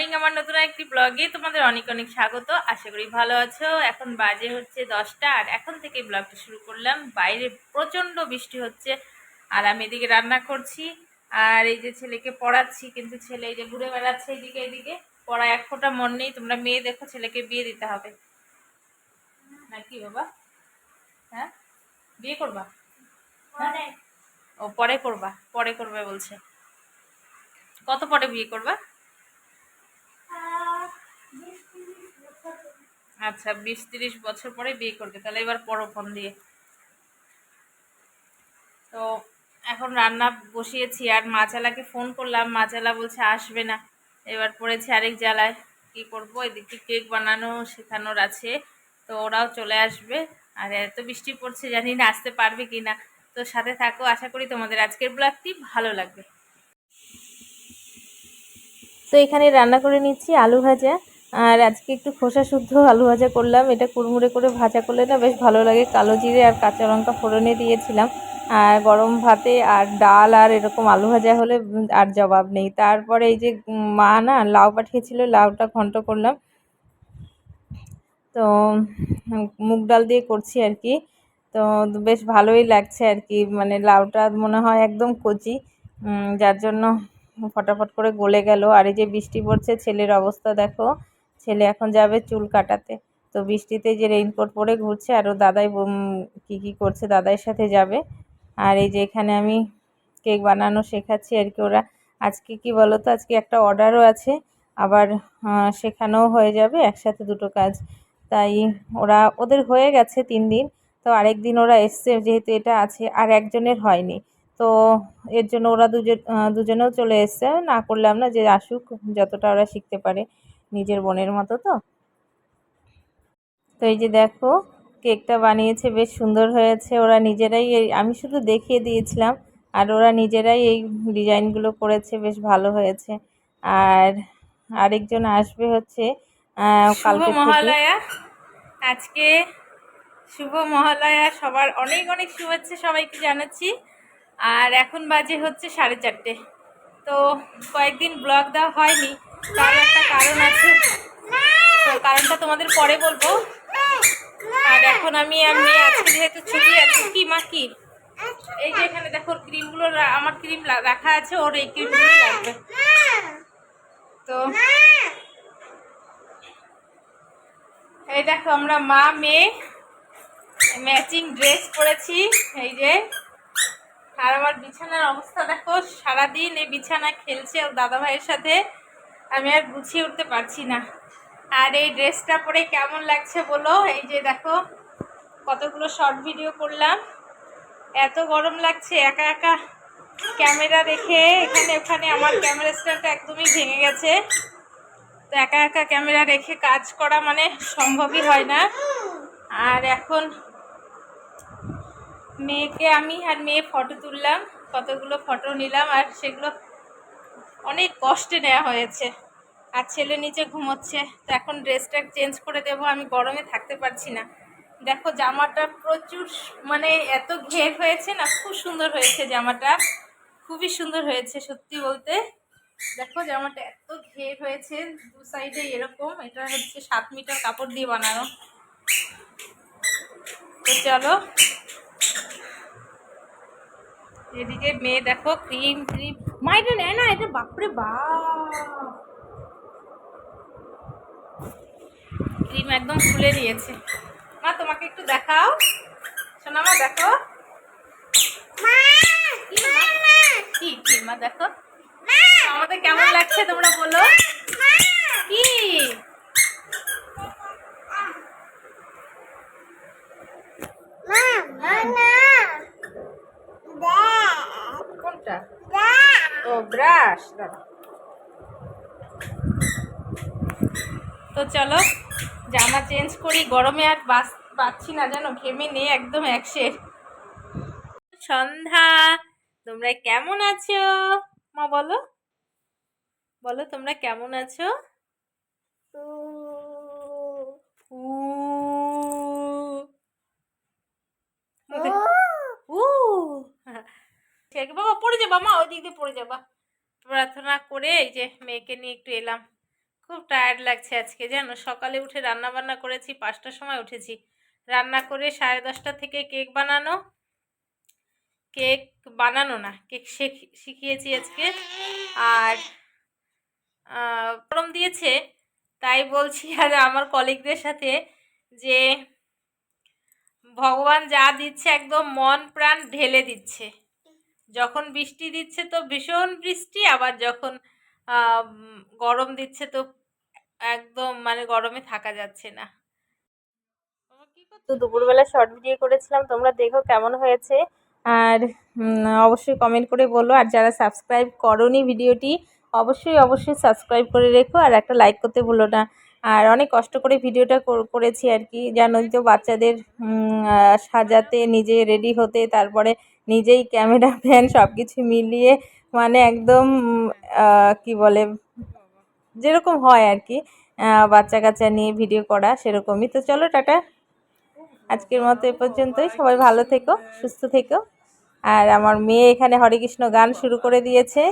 Morning আমার নতুন একটি ব্লগে তোমাদের অনেক অনেক স্বাগত। আশা করি ভালো আছো। এখন বাজে হচ্ছে 10টা আর এখন থেকে ব্লগটা শুরু করলাম। বাইরে প্রচন্ড বৃষ্টি হচ্ছে আর আমি এদিকে রান্না করছি আর এই যে ছেলেকে পড়াচ্ছি, কিন্তু ছেলে এই যে ঘুরে বেড়াচ্ছে এদিকে এদিকে, পড়া এক ফোঁটা মন নেই। তোমরা মেয়ে দেখো, ছেলেকে বিয়ে দিতে হবে নাকি বাবা? হ্যাঁ, বিয়ে করবা? হ্যাঁ? ও পরে করবা, পরে করবে বলছে। কত পরে বিয়ে করবা? আচ্ছা, 20-30 বছর পরে বিয়ে করবে, তাহলে এবার পড়ো ফোন দিয়ে। তো এখন রান্না বসিয়েছি আর মাচালাকে ফোন করলাম, মাচালা বলছে আসবে না। এবার পড়েছে আরেক জ্বালায়, কি করব, এদিকে কেক বানানো শেখানোর আছে, তো ওরাও চলে আসবে। আর এত বৃষ্টি পড়ছে, জানি না আসতে পারবে কি না। তো সাথে থাকো, আশা করি তোমাদের আজকের ব্লগটি ভালো লাগবে। তো এখানে রান্না করে নিচ্ছি আলু ভাজা, আর আজকে একটু খোসা শুদ্ধ আলু ভাজা করলাম। এটা কুড়মুড়ে করে ভাজা করলে না বেশ ভালো লাগে। কালো জিরে আর কাঁচা লঙ্কা ফোড়নে দিয়েছিলাম, আর গরম ভাতে আর ডাল আর এরকম আলু ভাজা হলে আর জবাব নেই। তারপরে এই যে মা না লাউ পাঠিয়েছিল, লাউটা ঘন্ট করলাম। তো মুগ ডাল দিয়ে করছি আর কি। তো বেশ ভালোই লাগছে আর কি, মানে লাউটা মনে হয় একদম কচি, যার জন্য ফটাফট করে গলে গেল। আর এই যে বৃষ্টি পড়ছে, ছেলের অবস্থা দেখো। ছেলে এখন যাবে চুল কাটাতে। তো বৃষ্টিতে যে রেইনকোট পরে ঘুরছে, আর ও দাদাই কি কি করছে, দাদাইয়ের সাথে যাবে। আর এই যে এখানে আমি কেক বানানো শেখাচ্ছি আর কি। ওরা আজকে কি বলো তো, আজকে একটা অর্ডারও আছে, আবার শেখানোও হয়ে যাবে, একসাথে দুটো কাজ। তাই ওদের হয়ে গেছে 3 দিন। তো আরেক দিন ওরা এসছে, যেহেতু এটা আছে আর একজনের হয়নি, তো এর জন্য ওরা দুজনেও চলে এসছে। না করলাম না, যে আসুক, যতটা ওরা শিখতে পারে, নিজের বোনের মতো। তো এই যে দেখো, কেকটা বানিয়েছে, বেশ সুন্দর হয়েছে। ওরা নিজেরাই আমি শুধু দেখিয়ে দিয়েছিলাম, আর ওরা নিজেরাই এই ডিজাইনগুলো করেছে, বেশ ভালো হয়েছে। আর আরেকজন আসবে হচ্ছে কালকে থেকে। মহালয়া আজকে, শুভ মহালয়া, সবার অনেক অনেক শুভেচ্ছা সবাইকে জানাচ্ছি। আর এখন বাজে হচ্ছে 4:30। তো কয়েকদিন ব্লগ দেওয়া হয়নি, তার একটা কারণ আছে, তো কারণটা তোমাদের পরে বলবো। আর এখন আমি আর মেয়ে আজকে যেহেতু ছুটি আছে। কি মা, কি এই যে এখানে দেখো ক্রিমগুলো, আমার ক্রিম রাখা আছে, ওর এই ক্রিমগুলো লাগবে। তো এই দেখো, আমরা মা মেয়ে ম্যাচিং ড্রেস পরেছি, এই যে। আর আমার বিছানার অবস্থা দেখো, সারাদিন এই বিছানা খেলছে ওর দাদা ভাইয়ের সাথে, আমি আর গুছিয়ে উঠতে পারছি না। আর এই ড্রেসটা পরে কেমন লাগছে বলো। এই যে দেখো, কতগুলো শর্ট ভিডিও করলাম, এত গরম লাগছে একা একা ক্যামেরা রেখে। এখানে ওখানে আমার ক্যামেরা স্ট্যান্ডটা একদমই ভেঙে গেছে, তো একা একা ক্যামেরা রেখে কাজ করা মানে সম্ভবই হয় না। আর এখন মেয়েকে আমি আর মেয়ে ফটো তুললাম, কতগুলো ফটো নিলাম, আর সেগুলো অনেক কষ্টে নেওয়া হয়েছে। আর ছেলে নিচে ঘুমোচ্ছে। তো এখন ড্রেসটা চেঞ্জ করে দেবো, আমি গরমে থাকতে পারছি না। দেখো জামাটা প্রচুর, মানে এত ঘের হয়েছে না, খুব সুন্দর হয়েছে জামাটা, খুবই সুন্দর হয়েছে সত্যি বলতে। দেখো জামাটা এত ঘের হয়েছে, দু সাইডে এরকম। এটা হচ্ছে 7 মিটার কাপড় দিয়ে বানানো। তো চলো, এদিকে মেয়ে দেখো ক্রিম ক্রিম, মা এটা নেয় না, এটা বাপরে বাপ, ক্রিম একদম খুলে দিয়েছে। মা তোমাকে একটু দেখাও, শোনা মা, দেখো কি কি মা, দেখো আমাদের কেমন লাগছে তোমরা বলো। কি কোনটা? ও ব্রাশ। তো চলো জামা চেঞ্জ করি, গরমে আর পাচ্ছি না জানো, ঘেমে নেই একদম একশের। সন্ধ্যা, তোমরা কেমন আছো মা, বলো বলো তোমরা কেমন আছো। বাবা পড়ে যাবা মা, ওই দিক দিয়ে পড়ে যাবা। প্রার্থনা করে এই যে মেয়েকে নিয়ে একটু এলাম খুব টায়ার্ড লাগছে আজকে, জানো। সকালে উঠে রান্না বান্না করেছি, 5টার সময় উঠেছি। রান্না করে 10:30 থেকে কেক বানানো, না, কেক শিখিয়েছি আজকে। আর গরম দিয়েছে, তাই বলছি আর আমার কলিগদের সাথে যে ভগবান যা দিচ্ছে একদম মন প্রাণ ঢেলে দিচ্ছে। যখন বৃষ্টি দিচ্ছে তো ভীষণ বৃষ্টি, আবার যখন গরম দিচ্ছে তো একদম মানে গরমে থাকা যাচ্ছে না। তো দুপুরবেলা শর্ট ভিডিও করেছিলাম, তোমরা দেখো কেমন হয়েছে। আর অবশ্যই কমেন্ট করে বলো। আর যারা সাবস্ক্রাইব করোনি ভিডিওটি, অবশ্যই সাবস্ক্রাইব করে রেখো, আর একটা লাইক করতে ভুলো না। আর অনেক কষ্ট করে ভিডিওটা করেছি আর কি, জানোই তো, বাচ্চাদের সাজাতে, নিজে রেডি হতে, তারপরে নিজেই ক্যামেরাম্যান, সব কিছু মিলিয়ে মানে একদম কি বলে, যেরকম হয় আর কি, বাচ্চা কাচ্চা নিয়ে ভিডিও করা সেরকমই। তো চলো টাটা, আজকের মতো এ পর্যন্তই। সবাই ভালো থেকো, সুস্থ থেকো। আর আমার মেয়ে এখানে হরে কৃষ্ণ গান শুরু করে দিয়েছে।